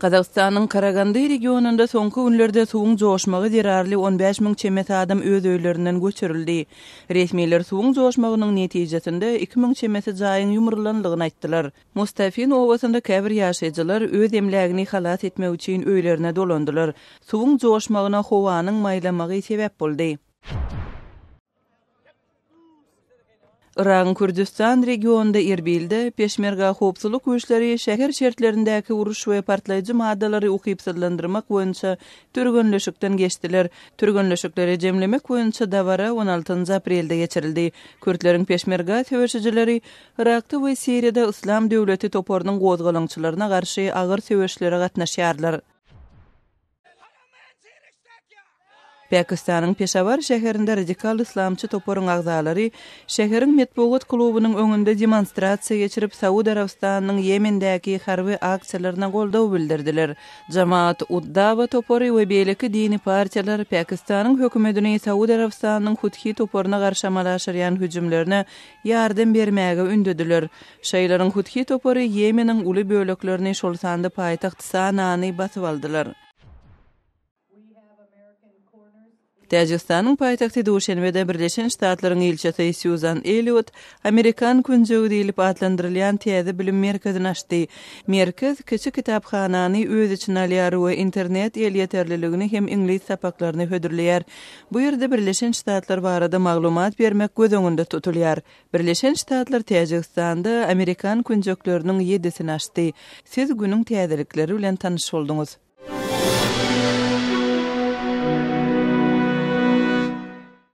Kazakistan'ın Karagandy regionunda soňky günlerde suwuň joşmagy derarly 15.000 çemet adam öz öýlerinden göçürildi. Resmiler suwuň joşmagynyň netijesinde 2.000 çemeti jaýyň ýumurlandygyny aýtdylar. Mustafin owasynda käbir ýaşaýjylar öz emlägini halat etmek üçin öýlerine dolandylar. Suwuň joşmagyna howanyň maýlamagy sebäp boldy. Iran Kürdistan regionunda Erbilde Peşmerga howpsuzlyk güýçleri şäher şertlerindäki uruş we partlaýjy maddalary ukypsızlandyrmak boýunça türgünleşikden geçdiler. Türgünleşikleri jemlemek boýunça dawara 16 aprelde geçirildi. Kürtleriň Peşmerga töweşijileri Irakda we Siriýada Islam döwleti toporunyň gozgalançylaryna garşy agyr töweşlere gatnaşýarlar. Pakistanyň Peshawar şäherinde radikal islamçy toporuň agzalary şäheriň Metbugat klubunyň öňünde demonstrasiýa geçirip Saudi Arabistanyň Yemendäki harby aksiýalaryna goldaw bildirdiler. Jamaat Uddawa topory we beýleki dini partiýalar Pakistanyň hökümetini Saudi Arabistanyň Huthi toporuna garşy amalaşýan hüjümlerine ýardam bermäge ündediler. Şeýlerin Huthi topory Yemeniň uly böleklerini şol sandy paýtaxt Sanany basyp aldylar. Täjikistanyň paýtagty Duşanbede Birleşen Ştatlaryň elçisi Susan Elliot Amerikan künjegi diýilip adlandyrylýan täze bilim merkezini açdy. Merkez kiçik kitaphanany öz içine alýar we internet el ýeterliligini hem ingliz sapaklaryny hödürleýär. Bu ýerde Birleşen Ştatlar barada maglumat bermek göz öňünde tutulýar. Birleşen Ştatlar Täjikistanda Amerikan künjekleriniň 7-sini açdy. Siz günüň täzelikleri bilen tanyş boldunuz.